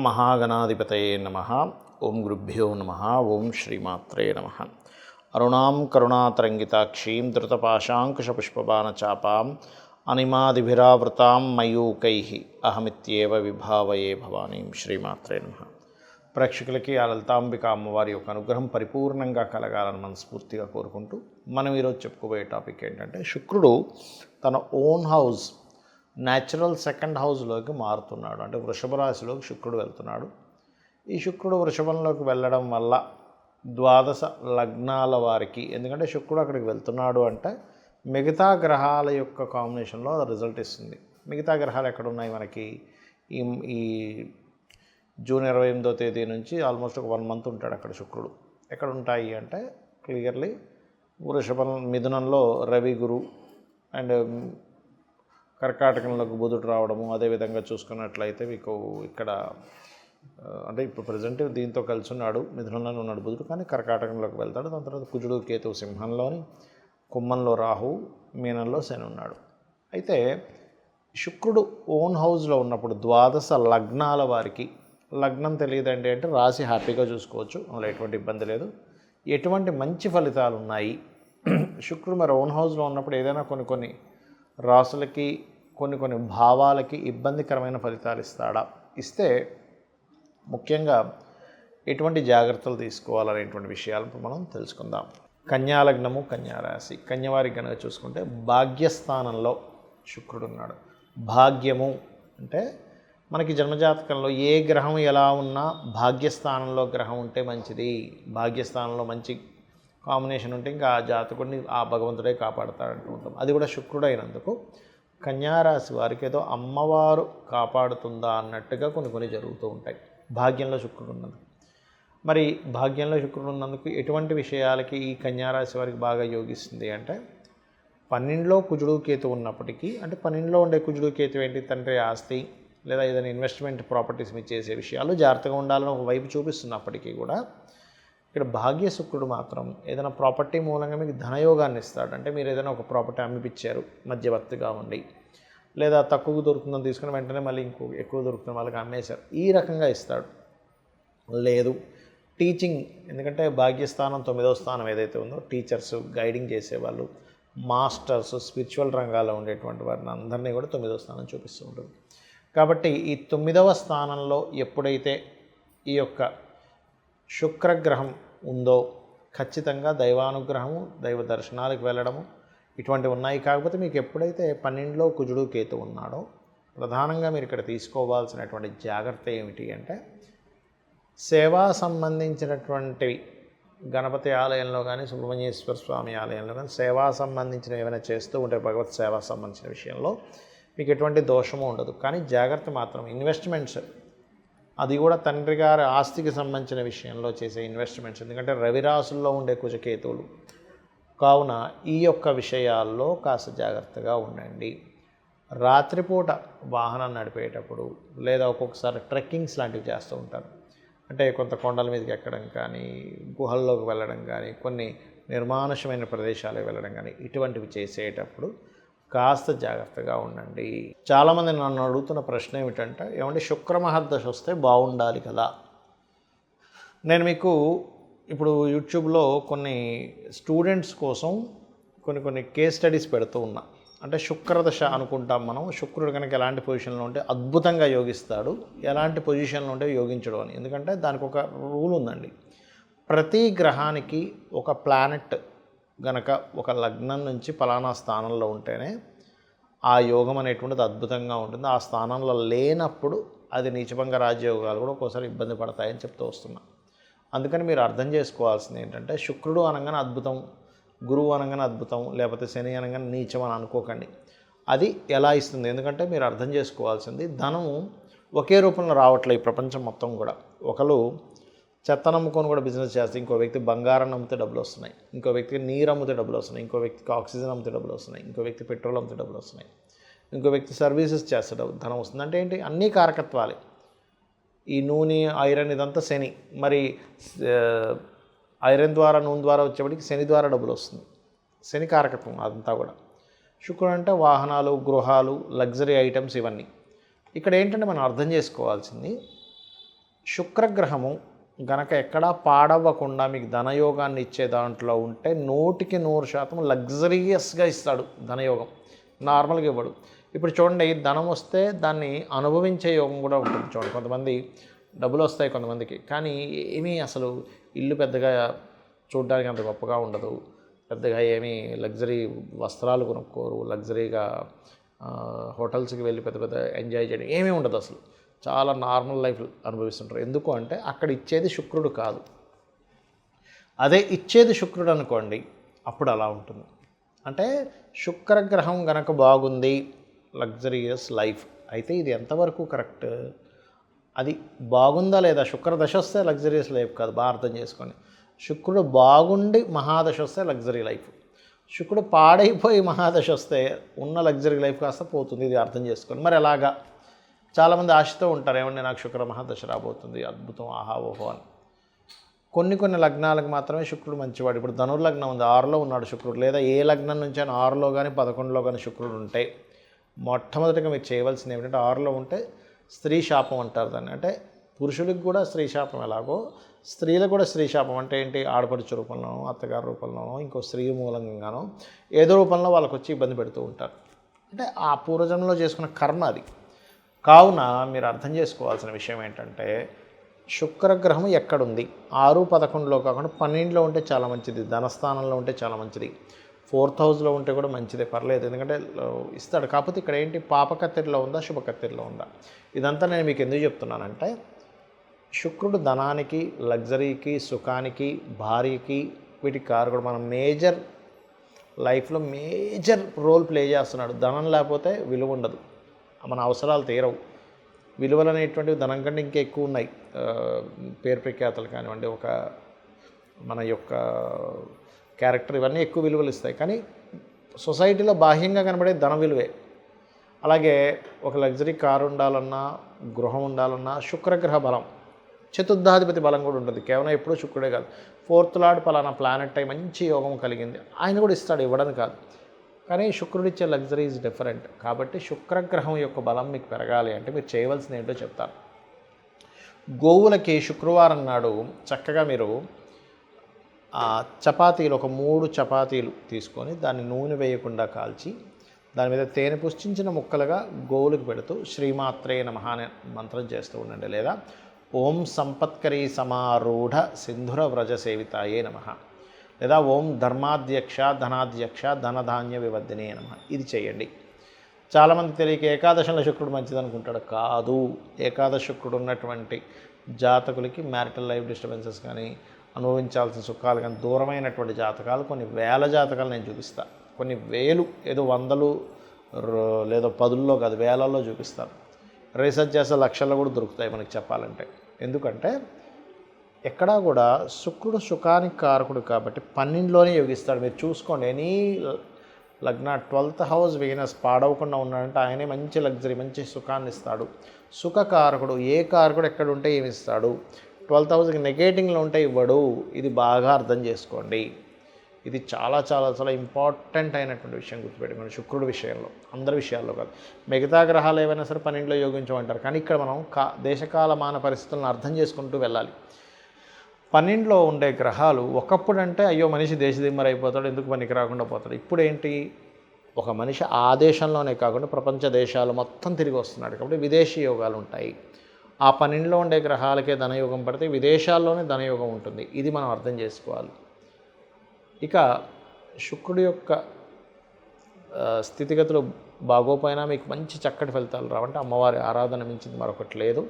మహాగణాధిపతయే నమః. ఓం గురుభ్యో నమః. ఓం శ్రీమాత్రే నమః. అరుణాం కరుణాతరంగితాక్షీం ధృతపాశాంకుశపుష్పబాణచాపాం అనిమాదిభిరావృతాం మయూకైః అహమిత్యేవ విభావయే భవానీం. శ్రీమాత్రే నమః. ప్రేక్షకులకి ఆ లలితాంబిక అమ్మవారి యొక్క అనుగ్రహం పరిపూర్ణంగా కలగాలని మనస్ఫూర్తిగా కోరుకుంటూ మనం ఈరోజు చెప్పుకోబోయే టాపిక్ ఏంటంటే, శుక్రుడు తన ఓన్ హౌస్ న్యాచురల్ సెకండ్ హౌస్లోకి మారుతున్నాడు. అంటే వృషభ రాశిలోకి శుక్రుడు వెళ్తున్నాడు. ఈ శుక్రుడు వృషభంలోకి వెళ్ళడం వల్ల ద్వాదశ లగ్నాల వారికి, ఎందుకంటే శుక్రుడు అక్కడికి వెళ్తున్నాడు అంటే మిగతా గ్రహాల యొక్క కాంబినేషన్లో రిజల్ట్ ఇస్తుంది. మిగతా గ్రహాలు ఎక్కడ ఉన్నాయి మనకి? ఈ జూన్ 28వ తేదీ నుంచి ఆల్మోస్ట్ ఒక 1 మంత్ ఉంటాడు అక్కడ శుక్రుడు. ఎక్కడ ఉంటాయి అంటే క్లియర్లీ వృషభం, మిథునంలో రవి, గురు అండ్ కర్కాటకంలోకి బుధుడు రావడము. అదేవిధంగా చూసుకున్నట్లయితే మీకు ఇక్కడ అంటే ఇప్పుడు ప్రజెంట్ దీంతో కలిసి ఉన్నాడు, మిథునంలోనే ఉన్నాడు బుధుడు, కానీ కర్కాటకంలోకి వెళ్తాడు. దాని తర్వాత కుజుడు, కేతువు సింహంలోని, కుంభంలో రాహు, మీనంలో శని ఉన్నాడు. అయితే శుక్రుడు ఓన్ హౌస్లో ఉన్నప్పుడు ద్వాదశ లగ్నాల వారికి, లగ్నం తెలియదండి అంటే రాశి హ్యాపీగా చూసుకోవచ్చు, అందులో ఎటువంటి ఇబ్బంది లేదు. ఎటువంటి మంచి ఫలితాలు ఉన్నాయి? శుక్రుడు మరి ఓన్ హౌస్లో ఉన్నప్పుడు ఏదైనా కొన్ని రాసులకి, కొన్ని భావాలకి ఇబ్బందికరమైన ఫలితాలు ఇస్తాడా? ఇస్తే ముఖ్యంగా ఎటువంటి జాగ్రత్తలు తీసుకోవాలనేటువంటి విషయాలను మనం తెలుసుకుందాం. కన్యాలగ్నము, కన్యారాశి. కన్యవారికి కనుక చూసుకుంటే భాగ్యస్థానంలో శుక్రుడు ఉన్నాడు. భాగ్యము అంటే మనకి జన్మజాతకంలో ఏ గ్రహం ఎలా ఉన్నా భాగ్యస్థానంలో గ్రహం ఉంటే మంచిది. భాగ్యస్థానంలో మంచి కాంబినేషన్ ఉంటే ఇంకా ఆ జాతకుడిని ఆ భగవంతుడే కాపాడుతాడంటూ ఉంటాం. అది కూడా శుక్రుడు అయినందుకు కన్యారాశి వారికి ఏదో అమ్మవారు కాపాడుతుందా అన్నట్టుగా కొన్ని జరుగుతూ ఉంటాయి భాగ్యంలో శుక్రుడు ఉన్నందుకు. మరి భాగ్యంలో శుక్రుడు ఉన్నందుకు ఎటువంటి విషయాలకి ఈ కన్యారాశి వారికి బాగా యోగిస్తుంది అంటే, 12లో కుజుడు కేతు ఉన్నప్పటికీ, అంటే 12లో ఉండే కుజుడు కేతు ఏంటి? తండ్రి ఆస్తి లేదా ఏదైనా ఇన్వెస్ట్మెంట్ ప్రాపర్టీస్ మీద చేసే విషయాలు జాగ్రత్తగా ఉండాలని ఒక వైపు చూపిస్తున్నప్పటికీ కూడా ఇక్కడ భాగ్య శుక్రుడు మాత్రం ఏదైనా ప్రాపర్టీ మూలంగా మీకు ధనయోగాన్ని ఇస్తాడు. అంటే మీరు ఏదైనా ఒక ప్రాపర్టీ అమ్మిపించారు మధ్యవర్తిగా ఉండి, లేదా తక్కువ దొరుకుతుందని తీసుకుని వెంటనే మళ్ళీ ఇంకో ఎక్కువ దొరుకుతున్న వాళ్ళకి అమ్మేశారు, ఈ రకంగా ఇస్తాడు. లేదు టీచింగ్, ఎందుకంటే భాగ్యస్థానం 9వ స్థానం ఏదైతే ఉందో, టీచర్స్, గైడింగ్ చేసేవాళ్ళు, మాస్టర్స్, స్పిరిచువల్ రంగాల్లో ఉండేటువంటి వారిని అందరినీ కూడా 9వ స్థానం చూపిస్తూ ఉంటుంది. కాబట్టి ఈ 9వ స్థానంలో ఎప్పుడైతే ఈ యొక్క శుక్రగ్రహం ఉందో ఖచ్చితంగా దైవానుగ్రహము, దైవ దర్శనాలకు వెళ్ళడము ఇటువంటివి ఉన్నాయి. కాకపోతే మీకు ఎప్పుడైతే 12లో కుజుడు కేతు ఉన్నాడో ప్రధానంగా మీరు ఇక్కడ తీసుకోవాల్సినటువంటి జాగ్రత్త ఏమిటి అంటే, సేవా సంబంధించినటువంటివి గణపతి ఆలయంలో కానీ, సుబ్రహ్మణ్యేశ్వర స్వామి ఆలయంలో కానీ సేవా సంబంధించిన ఏమైనా చేస్తూ ఉంటే భగవత్ సేవా సంబంధించిన విషయంలో మీకు ఎటువంటి దోషము ఉండదు. కానీ జాగ్రత్త మాత్రం ఇన్వెస్ట్మెంట్స్, అది కూడా తండ్రి గారి ఆస్తికి సంబంధించిన విషయంలో చేసే ఇన్వెస్ట్మెంట్స్, ఎందుకంటే రవిరాశుల్లో ఉండే కుజకేతువులు కావున ఈ యొక్క విషయాల్లో కాస్త జాగ్రత్తగా ఉండండి. రాత్రిపూట వాహనం నడిపేటప్పుడు లేదా ఒక్కొక్కసారి ట్రెక్కింగ్స్ లాంటివి చేస్తూ ఉంటారు. అంటే కొంత కొండల మీదకి ఎక్కడం కానీ, గుహల్లోకి వెళ్ళడం కానీ, కొన్ని నిర్మానుషమైన ప్రదేశాలకు వెళ్ళడం కానీ ఇటువంటివి చేసేటప్పుడు కాస్త జాగ్రత్తగా ఉండండి. చాలామంది నన్ను అడుగుతున్న ప్రశ్న ఏమిటంటే, ఏమంటే శుక్రమహర్దశ వస్తే బాగుండాలి కదా. నేను మీకు ఇప్పుడు యూట్యూబ్లో కొన్ని స్టూడెంట్స్ కోసం కొన్ని కేస్ స్టడీస్ పెడుతూ ఉన్నా. అంటే శుక్రదశ అనుకుంటాం మనం. శుక్రుడు కనుక ఎలాంటి పొజిషన్లో ఉంటే అద్భుతంగా యోగిస్తాడు, ఎలాంటి పొజిషన్లో ఉంటే యోగించడు అని. ఎందుకంటే దానికి ఒక రూల్ ఉందండి. ప్రతి గ్రహానికి ఒక ప్లానెట్ గనక ఒక లగ్నం నుంచి ఫలానా స్థానంలో ఉంటేనే ఆ యోగం అనేటువంటిది అద్భుతంగా ఉంటుంది. ఆ స్థానంలో లేనప్పుడు అది నీచభంగ రాజయోగాలు కూడా ఒక్కోసారి ఇబ్బంది పడతాయని చెప్తూ వస్తున్నా. అందుకని మీరు అర్థం చేసుకోవాల్సింది ఏంటంటే, శుక్రుడు అనగానే అద్భుతం, గురువు అనగానే అద్భుతం, లేకపోతే శని అనగానే నీచం అని అనుకోకండి. అది ఎలా ఇస్తుంది? ఎందుకంటే మీరు అర్థం చేసుకోవాల్సింది, ధనం ఒకే రూపంలో రావట్లేదు ఈ ప్రపంచం మొత్తం కూడా. ఒకరు చెత్త నమ్ముకొని కూడా బిజినెస్ చేస్తే, ఇంకో వ్యక్తి బంగారం అమ్మితే డబ్బులు వస్తున్నాయి, ఇంకో వ్యక్తికి నీరు అమ్మితే డబ్బులు వస్తున్నాయి, ఇంకో వ్యక్తికి ఆక్సిజన్ అమ్మితే డబ్బులు వస్తున్నాయి, ఇంకో వ్యక్తి పెట్రోల్ అమ్మితే డబ్బులు వస్తున్నాయి, ఇంకో వ్యక్తి సర్వీసెస్ చేస్తే ధనం వస్తుంది. అంటే ఏంటి? అన్నీ కారకత్వాలే. ఈ నూనె, ఐరన్ ఇదంతా శని. మరి ఐరన్ ద్వారా, నూనె ద్వారా వచ్చేప్పటికి శని ద్వారా డబ్బులు వస్తుంది. శని కారకత్వం అదంతా కూడా. శుక్రుడు అంటే వాహనాలు, గృహాలు, లగ్జరీ ఐటమ్స్ ఇవన్నీ. ఇక్కడ ఏంటంటే మనం అర్థం చేసుకోవాల్సింది, శుక్రగ్రహము గనక ఎక్కడా పాడవ్వకుండా మీకు ధనయోగాన్ని ఇచ్చే దాంట్లో ఉంటే 100% లగ్జరియస్గా ఇస్తాడు ధనయోగం. నార్మల్గా ఇవ్వడు. ఇప్పుడు చూడండి, ధనం వస్తే దాన్ని అనుభవించే యోగం కూడా ఉంటుంది. చూడండి, కొంతమంది డబ్బులు వస్తాయి కొంతమందికి, కానీ ఏమీ అసలు ఇల్లు పెద్దగా చూడడానికి అంత గొప్పగా ఉండదు, పెద్దగా ఏమీ లగ్జరీ వస్త్రాలు కొనుక్కోరు, లగ్జరీగా హోటల్స్కి వెళ్ళి పెద్ద పెద్ద ఎంజాయ్ చేయడం ఏమీ ఉండదు, అసలు చాలా నార్మల్ లైఫ్ అనుభవిస్తుంటారు. ఎందుకు అంటే అక్కడ ఇచ్చేది శుక్రుడు కాదు. అదే ఇచ్చేది శుక్రుడు అనుకోండి, అప్పుడు అలా ఉంటుంది. అంటే శుక్రగ్రహం గనక బాగుంది, లగ్జరియస్ లైఫ్. అయితే ఇది ఎంతవరకు కరెక్ట్? అది బాగుందా లేదా? శుక్రదశ వస్తే లగ్జరియస్ లైఫ్ కాదు, బాగా అర్థం చేసుకోండి. శుక్రుడు బాగుండి మహాదశ వస్తే లగ్జరీ లైఫ్. శుక్రుడు పాడైపోయి మహాదశ వస్తే ఉన్న లగ్జరీ లైఫ్ కాస్త పోతుంది. ఇది అర్థం చేసుకోండి. మరి ఎలాగా? చాలామంది ఆశతో ఉంటారు, ఏమంటే నాకు శుక్ర మహాదశ రాబోతుంది, అద్భుతం, ఆహా ఓహో అని. కొన్ని లగ్నాలకు మాత్రమే శుక్రుడు మంచివాడు. ఇప్పుడు ధనుర్లగ్నం ఉంది, 6లో ఉన్నాడు శుక్రుడు, లేదా ఏ లగ్నం నుంచి అయినా 6లో కానీ 11లో కానీ శుక్రుడు ఉంటే మొట్టమొదటిగా మీరు చేయవలసింది ఏమిటంటే, 6లో ఉంటే స్త్రీ శాపం అంటారు దాన్ని. అంటే పురుషుడికి కూడా స్త్రీ శాపం ఎలాగో స్త్రీలకు కూడా స్త్రీ శాపం అంటే ఏంటి? ఆడపడుచు రూపంలోనో, అత్తగారి రూపంలోనో, ఇంకో స్త్రీ మూలంగానో ఏదో రూపంలో వాళ్ళకు వచ్చి ఇబ్బంది పెడుతూ ఉంటారు. అంటే ఆ పూర్వజన్మలో చేసుకున్న కర్మ అది. కావున మీరు అర్థం చేసుకోవాల్సిన విషయం ఏంటంటే, శుక్రగ్రహం ఎక్కడుంది? 6, 11లో కాకుండా 12లో ఉంటే చాలా మంచిది, ధనస్థానంలో ఉంటే చాలా మంచిది, 4th హౌస్లో ఉంటే కూడా మంచిదే, పర్లేదు, ఎందుకంటే ఇస్తాడు. కాకపోతే ఇక్కడ ఏంటి, పాపకత్తెరలో ఉందా, శుభకత్తెరలో ఉందా? ఇదంతా నేను మీకు ఎందుకు చెప్తున్నానంటే, శుక్రుడు ధనానికి, లగ్జరీకి, సుఖానికి, భార్యకి, వీటికి కారకుడు. మనం మేజర్ లైఫ్లో మేజర్ రోల్ ప్లే చేస్తున్నాడు. ధనం లేకపోతే విలువ ఉండదు, మన అవసరాలు తీరవు. విలువలు అనేటువంటివి ధనం కంటే ఇంకా ఎక్కువ ఉన్నాయి. పేరు ప్రఖ్యాతలు కానివ్వండి, ఒక మన యొక్క క్యారెక్టర్, ఇవన్నీ ఎక్కువ విలువలు ఇస్తాయి. కానీ సొసైటీలో బాహ్యంగా కనబడే ధన విలువే. అలాగే ఒక లగ్జరీ కారు ఉండాలన్నా, గృహం ఉండాలన్నా శుక్రగ్రహ బలం, చతుర్థాధిపతి బలం కూడా ఉంటుంది. కేవలం ఎప్పుడూ శుక్రుడే కాదు, 4th లార్డ్ పలానా ప్లానెట్ అయి మంచి యోగం కలిగింది, ఆయన కూడా ఇస్తాడు, ఇవ్వడం కాదు. కానీ శుక్రుడిచ్చే లగ్జరీ ఈజ్ డిఫరెంట్. కాబట్టి శుక్రగ్రహం యొక్క బలం మీకు పెరగాలి అంటే మీరు చేయవలసింది ఏంటో చెప్తాను. గోవులకి శుక్రవారం నాడు చక్కగా మీరు చపాతీలు, ఒక 3 చపాతీలు తీసుకొని దాన్ని నూనె వేయకుండా కాల్చి దాని మీద తేనె పుష్టించిన ముక్కలుగా గోవులకు పెడుతూ శ్రీమాత్రే నమః అనే మంత్రం చేస్తూ ఉండండి. లేదా ఓం సంపత్కరీ సమారూఢ సింధుర వ్రజ సేవితాయే నమః, లేదా ఓం ధర్మాధ్యక్ష ధనాధ్యక్ష ధనధాన్య వివర్ధినే నమః. ఇది చేయండి. చాలామంది తెలియక ఏకాదశంలో శుక్రుడు మంచిది అనుకుంటాడు. కాదు, ఏకాదశ శుక్రుడు ఉన్నటువంటి జాతకులకి మ్యారిటల్ లైఫ్ డిస్టర్బెన్సెస్ కానీ, అనుభవించాల్సిన సుఖాలు కానీ దూరమైనటువంటి జాతకాలు కొన్ని వేల జాతకాలు నేను చూపిస్తాను. కొన్ని వేలు, ఏదో 100 లేదో 10లో కాదు, వేలల్లో చూపిస్తాను. రీసెర్చ్ చేస్తే లక్షల్లో కూడా దొరుకుతాయి మనకి చెప్పాలంటే. ఎందుకంటే ఎక్కడా కూడా శుక్రుడు సుఖానికి కారకుడు కాబట్టి 12లోనే యోగిస్తాడు. మీరు చూసుకోండి, ఎనీ లగ్న 12th హౌస్ వీనస్ పాడవకుండా ఉన్నాడంటే ఆయనే మంచి లగ్జరీ, మంచి సుఖాన్ని ఇస్తాడు. సుఖకారకుడు, ఏ కారకుడు ఎక్కడ ఉంటే ఏమి ఇస్తాడు? 12th హౌస్కి నెగేటింగ్లో ఉంటే ఇవ్వడు. ఇది బాగా అర్థం చేసుకోండి. ఇది చాలా చాలా చాలా ఇంపార్టెంట్ అయినటువంటి విషయం గుర్తుపెట్టుకోండి. శుక్రుడి విషయంలో, అందరి విషయాల్లో కాదు. మిగతా గ్రహాలు ఏవైనా సరే 12లో యోగించమంటారు, కానీ ఇక్కడ మనం దేశకాలమాన పరిస్థితులను అర్థం చేసుకుంటూ వెళ్ళాలి. 12లో ఉండే గ్రహాలు ఒకప్పుడు అంటే అయ్యో మనిషి దేశదిమ్మరి అయిపోతాడు, ఎందుకు పనికి రాకుండా పోతాడు. ఇప్పుడు ఏంటి, ఒక మనిషి ఆ దేశంలోనే కాకుండా ప్రపంచ దేశాలు మొత్తం తిరిగి వస్తున్నాడు. కాబట్టి విదేశీ యోగాలు ఉంటాయి. ఆ 12లో ఉండే గ్రహాలకే ధనయోగం పడితే విదేశాల్లోనే ధనయోగం ఉంటుంది. ఇది మనం అర్థం చేసుకోవాలి. ఇక శుక్రుడి యొక్క స్థితిగతులు బాగోపోయినా మీకు మంచి చక్కటి ఫలితాలు రావంటే అమ్మవారి ఆరాధన మించింది మరొకటి లేదు.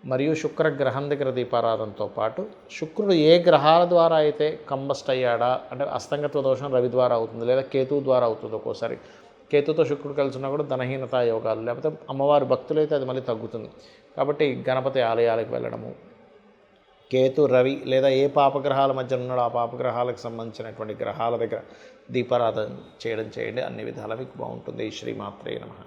మరియు శుక్రగ్రహం దగ్గర దీపారాధనతో పాటు శుక్రుడు ఏ గ్రహాల ద్వారా అయితే కంబస్ట్ అయ్యాడా, అంటే అస్తంగత్వ దోషం రవి ద్వారా అవుతుంది, లేదా కేతువు ద్వారా అవుతుంది. ఒక్కోసారి కేతుతో శుక్రుడు కలిసి ఉన్నా కూడా ధనహీనత యోగాలు, లేకపోతే అమ్మవారి భక్తులైతే అది మళ్ళీ తగ్గుతుంది. కాబట్టి గణపతి ఆలయాలకు వెళ్ళడము, కేతు రవి లేదా ఏ పాపగ్రహాల మధ్య ఉన్నాడో ఆ పాపగ్రహాలకు సంబంధించినటువంటి గ్రహాల దగ్గర దీపారాధన చేయడం చేయండి. అన్ని విధాలా మీకు బాగుంటుంది. శ్రీమాత్రే నమః.